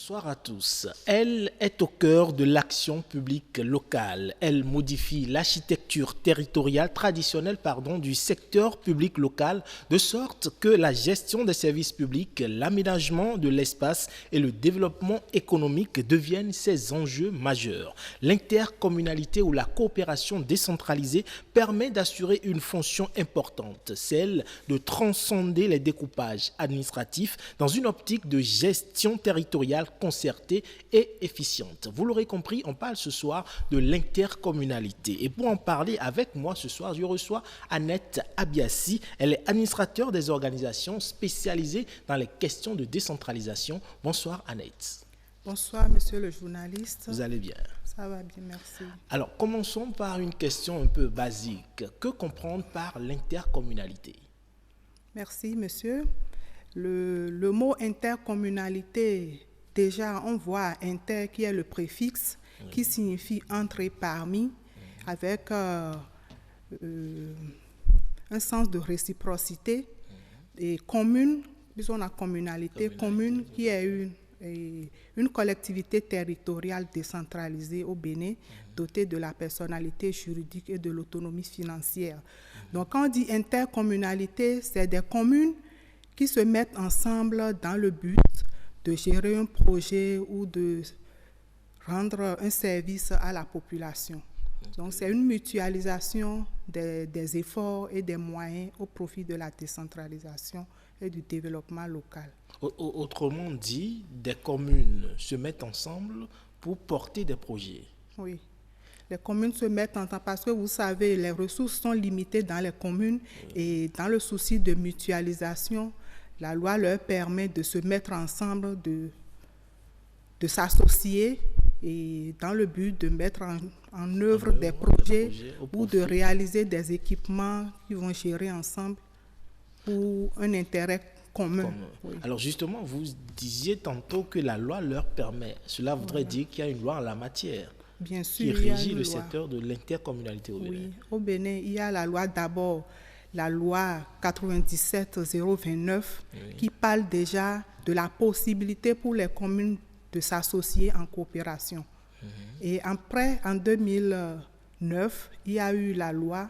Bonsoir à tous. Elle est au cœur de l'action publique locale. Elle modifie l'architecture territoriale traditionnelle du secteur public local de sorte que la gestion des services publics, l'aménagement de l'espace et le développement économique deviennent ses enjeux majeurs. L'intercommunalité ou la coopération décentralisée permet d'assurer une fonction importante, celle de transcender les découpages administratifs dans une optique de gestion territoriale concertée et efficiente. Vous l'aurez compris, on parle ce soir de l'intercommunalité. Et pour en parler avec moi ce soir, je reçois Annette Abiassi. Elle est administrateur des organisations spécialisées dans les questions de décentralisation. Bonsoir Annette. Bonsoir monsieur le journaliste. Vous allez bien? Ça va bien, merci. Alors commençons par une question un peu basique. Que comprendre par l'intercommunalité? Merci monsieur. Le mot intercommunalité, déjà on voit inter qui est le préfixe qui signifie entre et parmi avec un sens de réciprocité et commune, disons la communalité commune qui est une collectivité territoriale décentralisée au Bénin, dotée de la personnalité juridique et de l'autonomie financière. Donc quand on dit intercommunalité, c'est des communes qui se mettent ensemble dans le but de gérer un projet ou de rendre un service à la population. Donc c'est une mutualisation des efforts et des moyens au profit de la décentralisation et du développement local. Autrement dit, des communes se mettent ensemble pour porter des projets. Oui, les communes se mettent ensemble parce que vous savez, les ressources sont limitées dans les communes et dans le souci de mutualisation, la loi leur permet de se mettre ensemble, de s'associer et dans le but de mettre en œuvre des projets ou de réaliser des équipements qui vont gérer ensemble pour un intérêt commun. Oui. Alors justement, vous disiez tantôt que la loi leur permet. Cela voudrait dire qu'il y a une loi en la matière. Bien sûr, qui régit le secteur de l'intercommunalité au Bénin. Oui, au Bénin, il y a la loi d'abord, la loi 97-029, qui parle déjà de la possibilité pour les communes de s'associer en coopération. Et après, en 2009, il y a eu la loi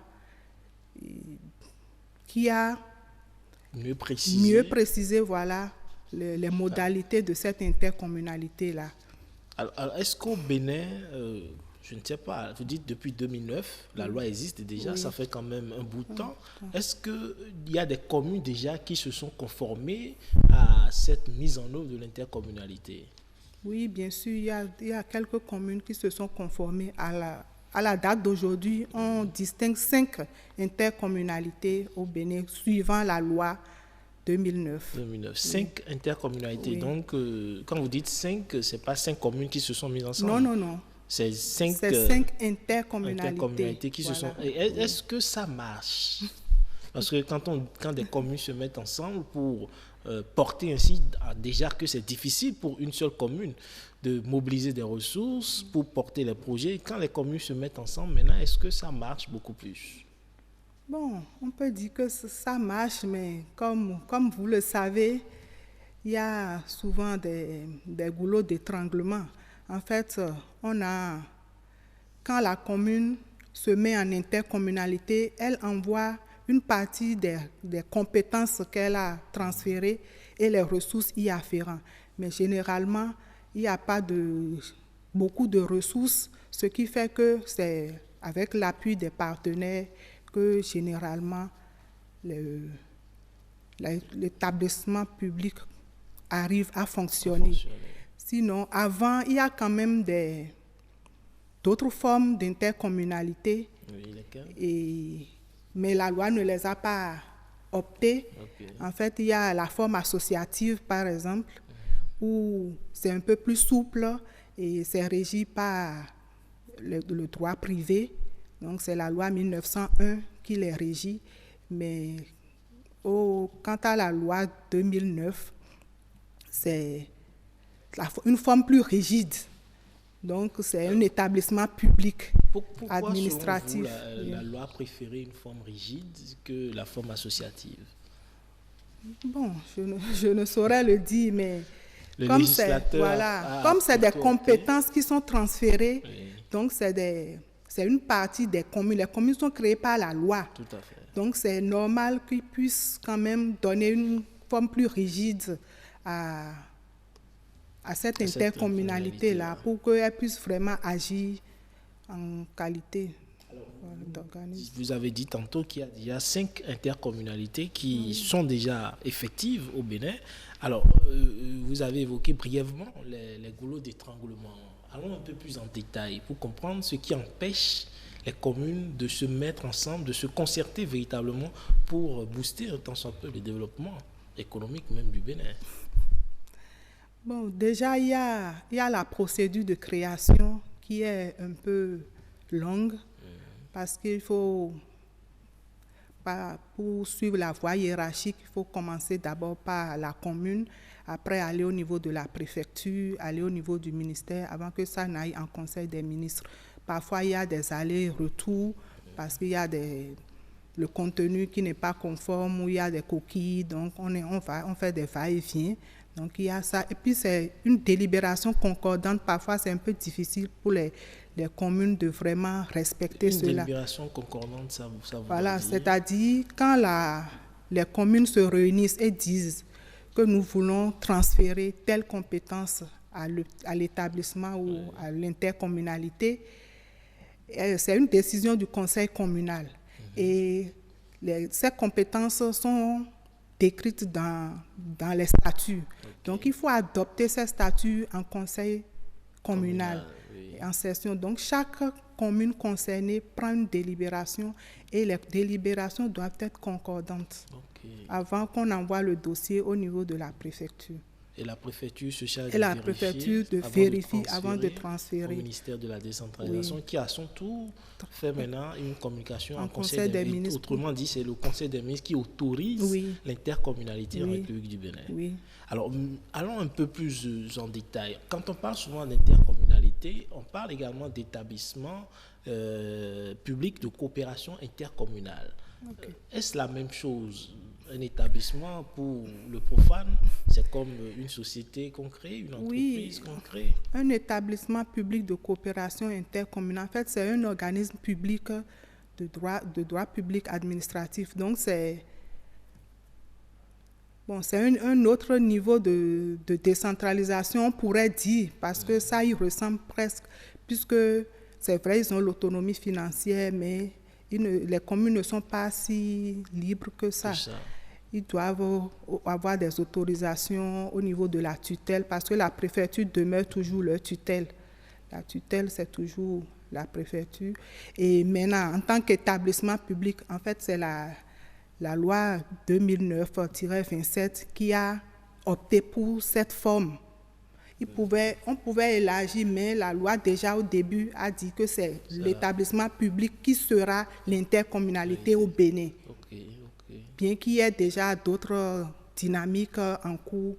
qui a mieux précisé voilà, les modalités de cette intercommunalité-là. Alors, est-ce qu'au Bénin, je ne sais pas, vous dites depuis 2009, la loi existe déjà, ça fait quand même un bout de temps. Est-ce qu'il y a des communes déjà qui se sont conformées à cette mise en œuvre de l'intercommunalité? Oui, bien sûr, il y a quelques communes qui se sont conformées à la date d'aujourd'hui. On distingue 5 intercommunalités au Bénin suivant la loi 2009. 5 intercommunalités. Oui. Donc, quand vous dites 5, ce n'est pas 5 communes qui se sont mises ensemble? Non. C'est 5 intercommunalités qui se sont... Est-ce que ça marche? Parce que quand des communes se mettent ensemble pour porter ainsi, déjà que c'est difficile pour une seule commune de mobiliser des ressources pour porter les projets, quand les communes se mettent ensemble, maintenant, est-ce que ça marche beaucoup plus? Bon, on peut dire que ça marche, mais comme vous le savez, il y a souvent des goulots d'étranglement. En fait, quand la commune se met en intercommunalité, elle envoie une partie des compétences qu'elle a transférées et les ressources y afférentes. Mais généralement, il n'y a pas beaucoup de ressources, ce qui fait que c'est avec l'appui des partenaires que généralement l'établissement public arrive à fonctionner. Sinon, avant, il y a quand même d'autres formes d'intercommunalité, mais la loi ne les a pas optées. En fait, il y a la forme associative, par exemple, où c'est un peu plus souple et c'est régi par le droit privé. Donc, c'est la loi 1901 qui les régit. Mais quant à la loi 2009, c'est une forme plus rigide. Donc, c'est un établissement public administratif. Pourquoi, selon vous, la loi préférait une forme rigide que la forme associative? Bon, je ne saurais le dire, mais Le comme législateur comme c'est des plutôt compétences qui sont transférées, Oui. donc c'est une partie des communes. Les communes sont créées par la loi. Tout à fait. Donc c'est normal qu'ils puissent quand même donner une forme plus rigide à cette À cette intercommunalité-là intercommunalité-là. pour qu'elle puisse vraiment agir en qualité d'organisme. Vous avez dit tantôt qu'il y a 5 intercommunalités qui sont déjà effectives au Bénin. Alors, vous avez évoqué brièvement les goulots d'étranglement. Allons un peu plus en détail pour comprendre ce qui empêche les communes de se mettre ensemble, de se concerter véritablement pour booster un tant soit peu le développement économique même du Bénin. Bon, déjà, il y a la procédure de création qui est un peu longue parce qu'il faut, pour suivre la voie hiérarchique, il faut commencer d'abord par la commune, après aller au niveau de la préfecture, aller au niveau du ministère, avant que ça n'aille en conseil des ministres. Parfois, il y a des allers-retours parce qu'il y a le contenu qui n'est pas conforme ou il y a des coquilles, donc on fait des va-et-vient. Donc il y a ça. Et puis c'est une délibération concordante. Parfois c'est un peu difficile pour les communes de vraiment respecter cela. Une délibération concordante, ça vous Voilà, dire. c'est-à-dire quand les communes se réunissent et disent que nous voulons transférer telle compétence à l'établissement ou à l'intercommunalité, c'est une décision du conseil communal. Et ces compétences sont décrites dans les statuts. Donc, il faut adopter ces statuts en conseil communal, oui. en session. Donc, chaque commune concernée prend une délibération et les délibérations doivent être concordantes avant qu'on envoie le dossier au niveau de la préfecture. Et la préfecture se charge Et la préfecture de vérifier avant de transférer au ministère de la décentralisation, qui à son tour fait maintenant une communication en conseil des ministres. Autrement dit, c'est le conseil des ministres qui autorise l'intercommunalité en République du Bénin. Oui. Alors, allons un peu plus en détail. Quand on parle souvent d'intercommunalité, on parle également d'établissements publics de coopération intercommunale. Est-ce la même chose? Un établissement pour le profane, c'est comme une société qu'on crée, une entreprise qu'on crée. Un établissement public de coopération intercommunale, en fait, c'est un organisme public de droit public administratif. Donc, c'est un autre niveau de décentralisation, on pourrait dire, parce que ça y ressemble presque, puisque c'est vrai, ils ont l'autonomie financière, mais les communes ne sont pas si libres que ça. Ils doivent avoir des autorisations au niveau de la tutelle parce que la préfecture demeure toujours leur tutelle. La tutelle, c'est toujours la préfecture. Et maintenant, en tant qu'établissement public, en fait, c'est la loi 2009-27 qui a opté pour cette forme. On pouvait élargir, mais la loi déjà au début a dit que c'est l'établissement public qui sera l'intercommunalité au Bénin. Bien qu'il y ait déjà d'autres dynamiques en cours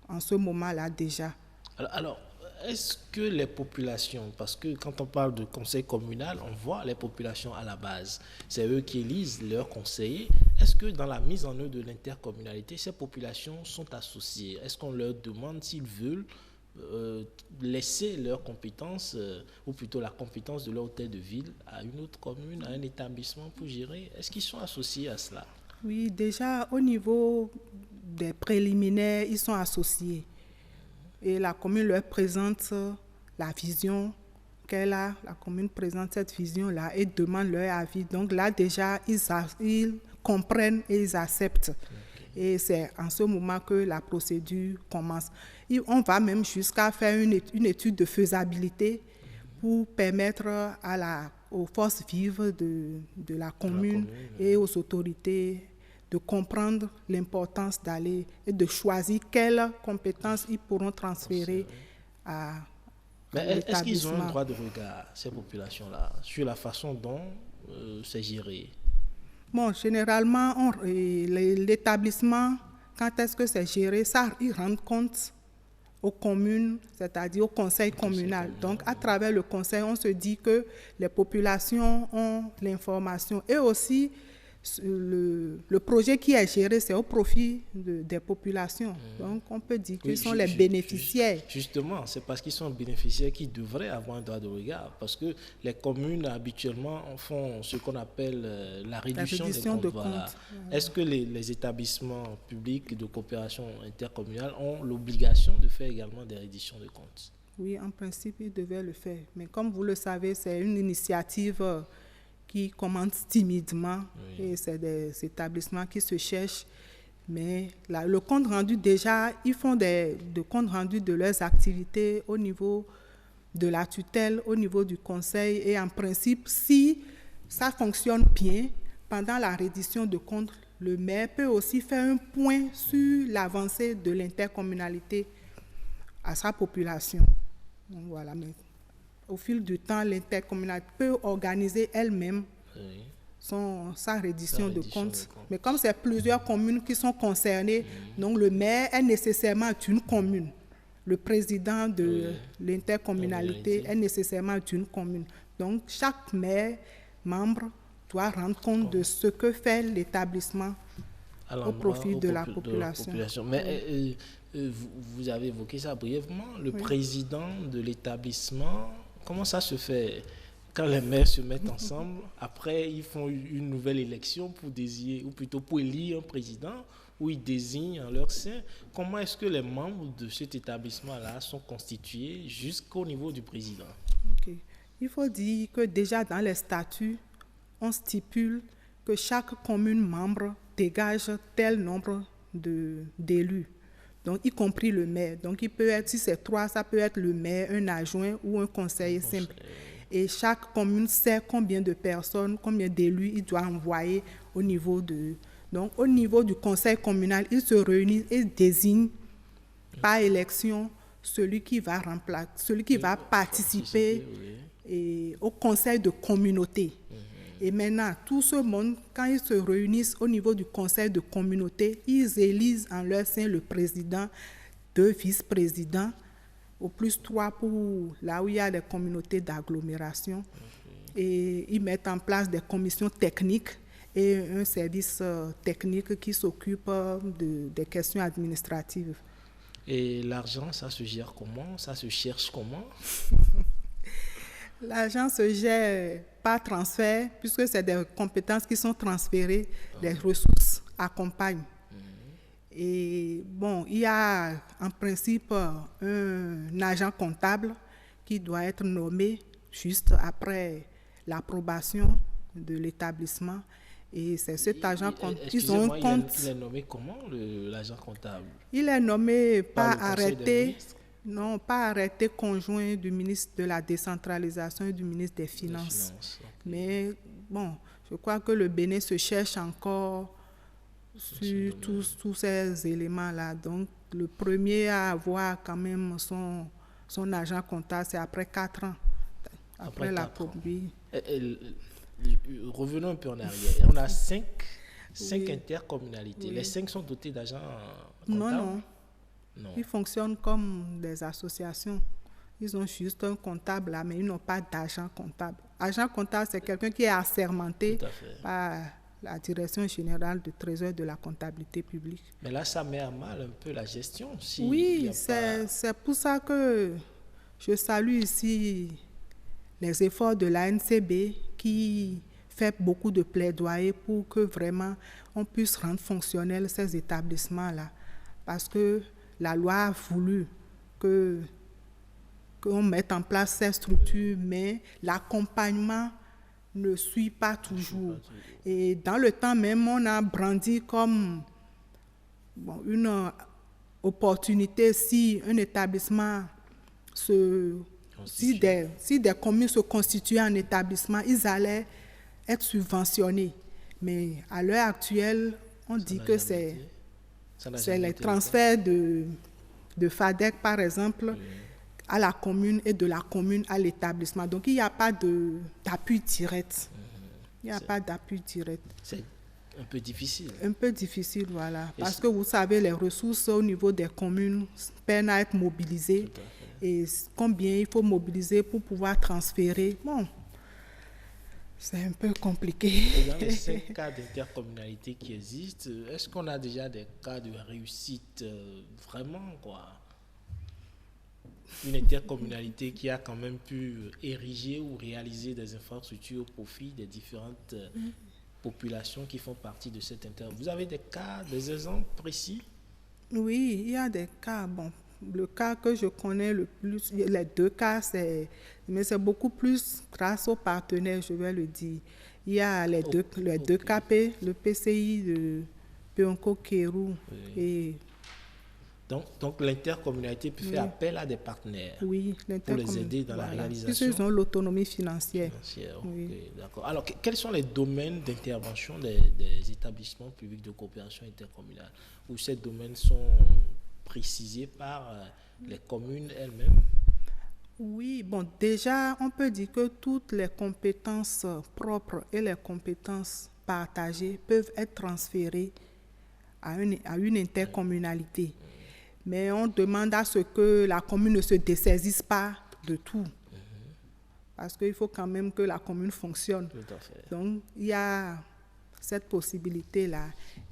en ce moment-là déjà. Alors, est-ce que les populations, parce que quand on parle de conseil communal, on voit les populations à la base, c'est eux qui élisent leurs conseillers. Est-ce que dans la mise en œuvre de l'intercommunalité, ces populations sont associées? Est-ce qu'on leur demande s'ils veulent laisser leurs compétences, ou plutôt la compétence de leur hôtel de ville, à une autre commune, à un établissement pour gérer? Est-ce qu'ils sont associés à cela? Oui, déjà au niveau des préliminaires, ils sont associés. Et la commune leur présente la vision qu'elle a. La commune présente cette vision-là et demande leur avis. Donc là, déjà, ils comprennent et ils acceptent. Et c'est en ce moment que la procédure commence. Et on va même jusqu'à faire une étude de faisabilité pour permettre aux forces vives de la commune et aux autorités de comprendre l'importance d'aller et de choisir quelles compétences ils pourront transférer à l'établissement. Est-ce qu'ils ont un droit de regard, ces populations-là, sur la façon dont c'est géré? Bon, généralement, l'établissement, quand est-ce que c'est géré, ça, ils rendent compte aux communes, c'est-à-dire au conseil communal. Donc, à travers le conseil, on se dit que les populations ont l'information. Et aussi, le projet qui est géré, c'est au profit des populations. Donc, on peut dire qu'ils sont les bénéficiaires. Justement, c'est parce qu'ils sont bénéficiaires qu'ils devraient avoir un droit de regard. Parce que les communes, habituellement, font ce qu'on appelle la réduction des comptes. Voilà. Est-ce que les établissements publics de coopération intercommunale ont l'obligation de faire également des réductions de comptes? Oui, en principe, ils devaient le faire. Mais comme vous le savez, c'est une initiative qui commence timidement, et c'est des établissements qui se cherchent. Mais là, le compte rendu, déjà, ils font des comptes rendus de leurs activités au niveau de la tutelle, au niveau du conseil. Et en principe, si ça fonctionne bien, pendant la reddition de comptes, le maire peut aussi faire un point sur l'avancée de l'intercommunalité à sa population. Donc voilà, mais au fil du temps, l'intercommunalité peut organiser elle-même sa reddition de comptes. Mais comme c'est plusieurs communes qui sont concernées, donc le maire est nécessairement une commune. Le président de l'intercommunalité est nécessairement une commune. Donc chaque maire, membre, doit rendre compte de ce que fait l'établissement au profit de la population. Mais vous avez évoqué ça brièvement, le président de l'établissement, comment ça se fait quand les maires se mettent ensemble? Après, ils font une nouvelle élection pour désigner, ou plutôt pour élire un président, où ils désignent en leur sein. Comment est-ce que les membres de cet établissement-là sont constitués jusqu'au niveau du président? Okay. Il faut dire que déjà dans les statuts, on stipule que chaque commune membre dégage tel nombre d'élus. Donc, y compris le maire. Donc, il peut être, si c'est 3, ça peut être le maire, un adjoint ou un conseiller simple. Et chaque commune sait combien de personnes, combien d'élus il doit envoyer au niveau de... Donc, au niveau du conseil communal, ils se réunissent et désignent par élection celui qui va remplacer, celui qui va participer au conseil de communauté. Et maintenant, tout ce monde, quand ils se réunissent au niveau du conseil de communauté, ils élisent en leur sein le président, 2 vice-présidents, au plus 3 pour là où il y a des communautés d'agglomération. Et ils mettent en place des commissions techniques et un service technique qui s'occupe des questions administratives. Et l'argent, ça se gère comment? Ça se cherche comment? L'argent se gère par transfert, puisque c'est des compétences qui sont transférées, les ressources accompagnent. Et bon, il y a en principe un agent comptable qui doit être nommé juste après l'approbation de l'établissement. Et c'est cet agent comptable. Ils ont un compte. Il est nommé comment, l'agent comptable? Il est nommé par arrêté. Non, pas arrêté conjoint du ministre de la décentralisation et du ministre des Finances. Mais bon, je crois que le Bénin se cherche encore sur tous ces éléments-là. Donc, le premier à avoir quand même son agent comptable, c'est après 4 ans. Après la produit. Revenons un peu en arrière. On a 5 intercommunalités. Oui. Les 5 sont dotés d'agents comptables? Non. Ils fonctionnent comme des associations. Ils ont juste un comptable là, mais ils n'ont pas d'agent comptable. Agent comptable, c'est quelqu'un qui est assermenté par la Direction générale du Trésor de la comptabilité publique. Mais là, ça met à mal un peu la gestion. Oui, c'est pour ça que je salue ici les efforts de l'ANCB qui fait beaucoup de plaidoyer pour que vraiment on puisse rendre fonctionnels ces établissements-là. Parce que la loi a voulu qu'on mette en place ces structures, mais l'accompagnement ne suit pas toujours. Et dans le temps même, on a brandi comme une opportunité si un établissement si des communes se constituaient en établissement, ils allaient être subventionnés. Mais à l'heure actuelle, on dit que c'est les transferts de FADEC, par exemple, à la commune et de la commune à l'établissement. Donc, il n'y a pas d'appui direct. Il n'y a pas d'appui direct. C'est un peu difficile. Un peu difficile, voilà. Parce que vous savez, les ressources au niveau des communes peinent à être mobilisées. Et combien il faut mobiliser pour pouvoir transférer. Bon, C'est un peu compliqué. Et dans les 5 cas d'intercommunalité qui existent, est-ce qu'on a déjà des cas de réussite vraiment, quoi? Une intercommunalité qui a quand même pu ériger ou réaliser des infrastructures au profit des différentes populations qui font partie de cette intercommunalité. Vous avez des cas, des exemples précis? Oui, il y a des cas. Bon, le cas que je connais le plus, les deux cas, mais c'est beaucoup plus grâce aux partenaires, je vais le dire. Il y a les deux KP, le PCI de Pionco-Kérou Oui. et Donc l'intercommunalité peut faire appel à des partenaires oui, pour les aider dans la réalisation. Ils ont l'autonomie financière. Oui. Okay, d'accord. Alors, quels sont les domaines d'intervention des établissements publics de coopération intercommunale, où ces domaines sont précisés par les communes elles-mêmes? Oui, bon, déjà, on peut dire que toutes les compétences propres et les compétences partagées peuvent être transférées à une intercommunalité. Mais on demande à ce que la commune ne se dessaisisse pas de tout. Parce qu'il faut quand même que la commune fonctionne. Tout à fait. Donc, il y a cette possibilité-là.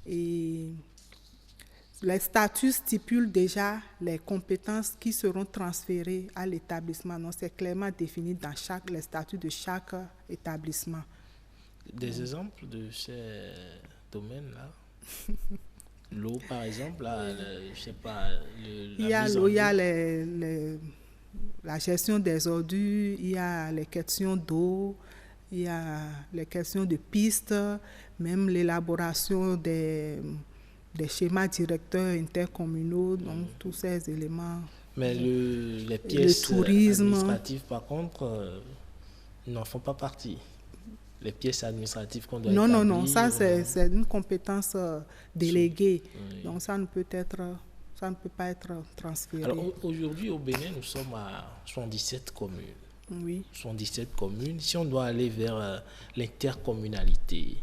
Et les statuts stipulent déjà les compétences qui seront transférées à l'établissement. Donc, c'est clairement défini dans les statuts de chaque établissement. Des exemples de ces domaines-là? L'eau, par exemple, là, je sais pas. Il y a l'eau, il y a la gestion des ordures, il y a les questions d'eau, il y a les questions de pistes, même l'élaboration des schémas directeurs intercommunaux, donc tous ces éléments. Mais les pièces administratives, par contre, n'en font pas partie. Les pièces administratives qu'on doit établir. Non, ça c'est une compétence déléguée. Oui. Donc ça ne peut pas être transféré. Alors aujourd'hui au Bénin, nous sommes à 77 communes. Oui. 77 communes. Si on doit aller vers l'intercommunalité,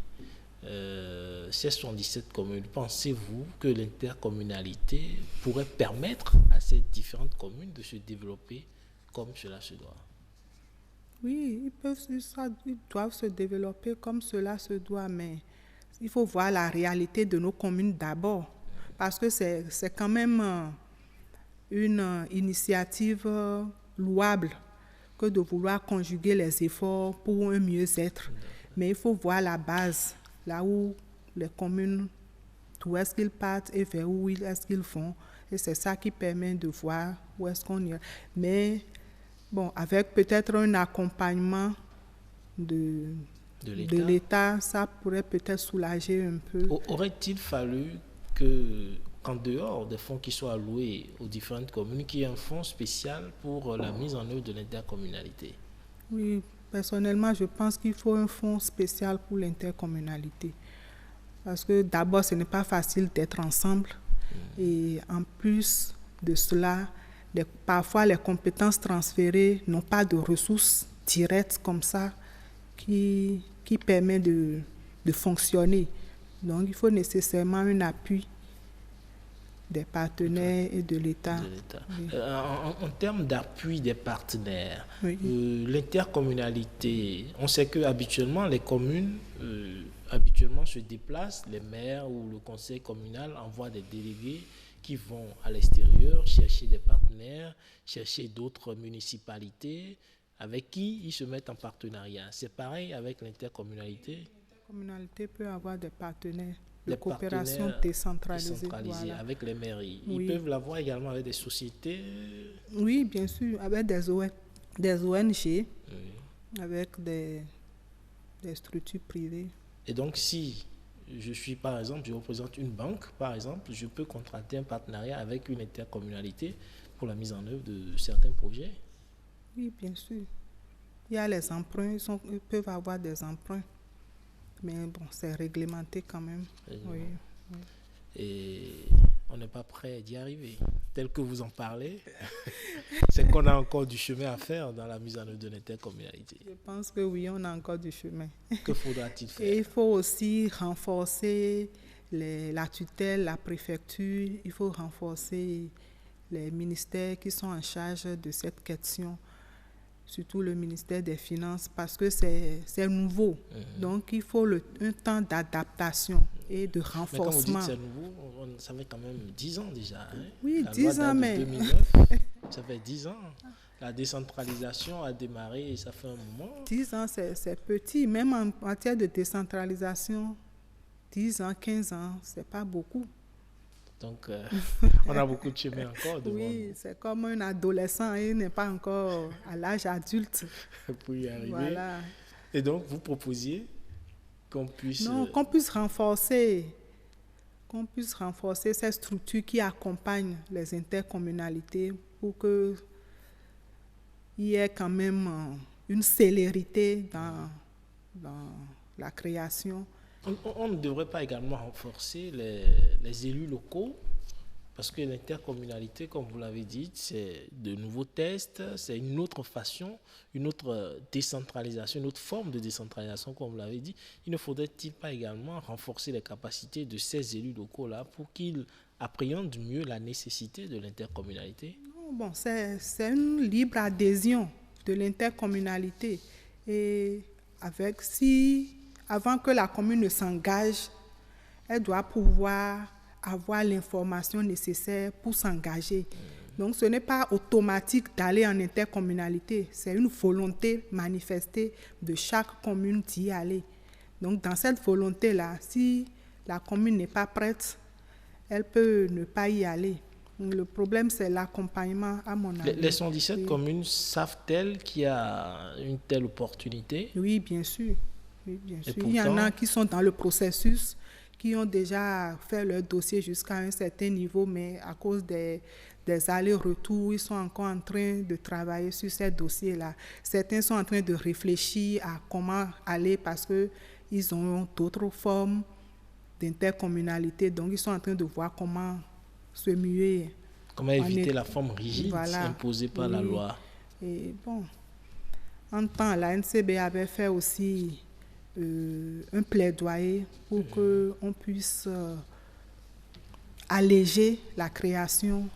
ces 77 communes, pensez-vous que l'intercommunalité pourrait permettre à ces différentes communes de se développer comme cela se doit? Oui, ils doivent se développer comme cela se doit, mais il faut voir la réalité de nos communes d'abord, parce que c'est quand même une initiative louable que de vouloir conjuguer les efforts pour un mieux-être. Mais il faut voir la base, là où les communes, d'où est-ce qu'ils partent et vers où est-ce qu'ils vont. Et c'est ça qui permet de voir où est-ce qu'on y est. Mais bon, avec peut-être un accompagnement de l'État, ça pourrait peut-être soulager un peu. Aurait-il fallu qu'en dehors des fonds qui soient alloués aux différentes communes, qu'il y ait un fonds spécial pour la mise en œuvre de l'intercommunalité? Oui, personnellement, je pense qu'il faut un fonds spécial pour l'intercommunalité. Parce que d'abord, ce n'est pas facile d'être ensemble. Et en plus de cela, parfois les compétences transférées n'ont pas de ressources directes comme ça qui permet de fonctionner. Donc il faut nécessairement un appui des partenaires et de l'État. Oui. En termes d'appui des partenaires, oui. L'intercommunalité, on sait que habituellement les communes habituellement se déplacent, les maires ou le conseil communal envoient des délégués qui vont à l'extérieur chercher des partenaires, chercher d'autres municipalités avec qui ils se mettent en partenariat. C'est pareil avec l'intercommunalité? L'intercommunalité peut avoir des partenaires de coopération décentralisée. Voilà. Avec les mairies. Oui. Ils peuvent l'avoir également avec des sociétés? Oui, bien sûr, avec des ONG, oui. Avec des structures privées. Et donc si je suis, par exemple, je représente une banque, par exemple, je peux contracter un partenariat avec une intercommunalité pour la mise en œuvre de certains projets? Oui, bien sûr. Il y a les emprunts, ils peuvent avoir des emprunts. Mais bon, c'est réglementé quand même. Oui. Et on n'est pas prêt d'y arriver. Tel que vous en parlez, c'est qu'on a encore du chemin à faire dans la mise en œuvre de l'intercommunalité. Je pense que oui, on a encore du chemin. Que faudra-t-il faire? Et il faut aussi renforcer la tutelle, la préfecture. Il faut renforcer les ministères qui sont en charge de cette question. surtout le ministère des Finances, parce que c'est nouveau. Donc, il faut un temps d'adaptation et de renforcement. Mais quand vous dites c'est nouveau, ça fait quand même 10 ans déjà. Hein? Oui, La 10 loi ans, date de mais... 2009, ça fait 10 ans. La décentralisation a démarré et ça fait un moment. 10 ans, c'est petit. Même en matière de décentralisation, 10 ans, 15 ans, c'est pas beaucoup. Donc, on a beaucoup de chemin encore devant Oui, nous. c'est comme un adolescent, il n'est pas encore à l'âge adulte. Pour y arriver. Voilà. Et donc, vous proposiez qu'on puisse... Non, qu'on puisse renforcer ces structures qui accompagnent les intercommunalités pour qu'il y ait quand même une célérité dans la création. On ne devrait pas également renforcer les élus locaux, parce que l'intercommunalité, comme vous l'avez dit, c'est de nouveaux tests, c'est une autre façon, une autre décentralisation, une autre forme de décentralisation, comme vous l'avez dit. Il ne faudrait-il pas également renforcer les capacités de ces élus locaux-là pour qu'ils appréhendent mieux la nécessité de l'intercommunalité? Bon, c'est une libre adhésion de l'intercommunalité. Et avant que la commune ne s'engage, elle doit pouvoir avoir l'information nécessaire pour s'engager. Donc, ce n'est pas automatique d'aller en intercommunalité. C'est une volonté manifestée de chaque commune d'y aller. Donc, dans cette volonté-là, si la commune n'est pas prête, elle peut ne pas y aller. Donc, le problème, c'est l'accompagnement, à mon avis. Les 117 communes savent-elles qu'il y a une telle opportunité? Oui, bien sûr. Oui, bien sûr. Pourtant, il y en a qui sont dans le processus, qui ont déjà fait leur dossier jusqu'à un certain niveau, mais à cause des allers-retours, ils sont encore en train de travailler sur ces dossiers-là. Certains sont en train de réfléchir à comment aller parce qu'ils ont d'autres formes d'intercommunalité. Donc, ils sont en train de voir comment se muer. Comment éviter la forme rigide imposée par la loi. Et bon, en temps, la NCB avait fait aussi un plaidoyer pour qu'on puisse alléger la création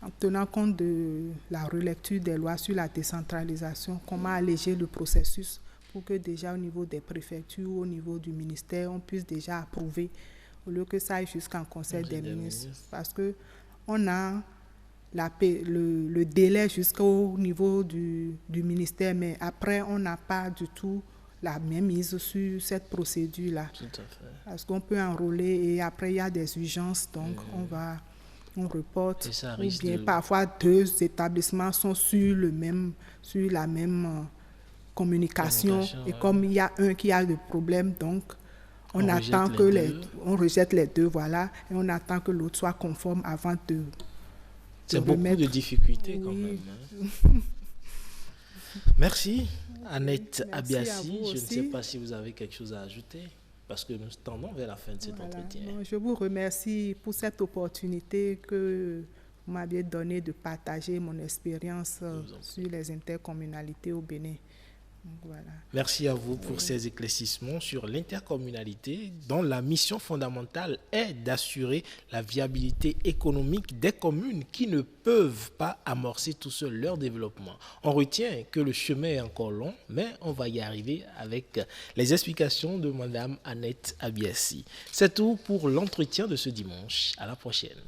en tenant compte de la relecture des lois sur la décentralisation, comment alléger le processus pour que déjà au niveau des préfectures, au niveau du ministère, on puisse déjà approuver au lieu que ça aille jusqu'en conseil des ministres. Parce qu'on a le délai jusqu'au niveau du ministère, mais après, on n'a pas du tout la même mise sur cette procédure-là. Tout à fait. Parce qu'on peut enrôler et après, il y a des urgences, donc on reporte. Ou bien parfois, 2 établissements sont sur la même communication. Et comme il y a un qui a des problèmes, donc on attend on rejette les 2, voilà, et on attend que l'autre soit conforme avant de c'est beaucoup de difficultés quand même. Hein. Merci, Annette Abiassi. Je ne sais pas si vous avez quelque chose à ajouter, parce que nous tendons vers la fin de cet entretien. Non, je vous remercie pour cette opportunité que vous m'aviez donnée de partager mon expérience sur les intercommunalités au Bénin. Voilà. Merci à vous pour ces éclaircissements sur l'intercommunalité dont la mission fondamentale est d'assurer la viabilité économique des communes qui ne peuvent pas amorcer tout seul leur développement. On retient que le chemin est encore long, mais on va y arriver avec les explications de Madame Annette Abiassi. C'est tout pour l'entretien de ce dimanche. À la prochaine.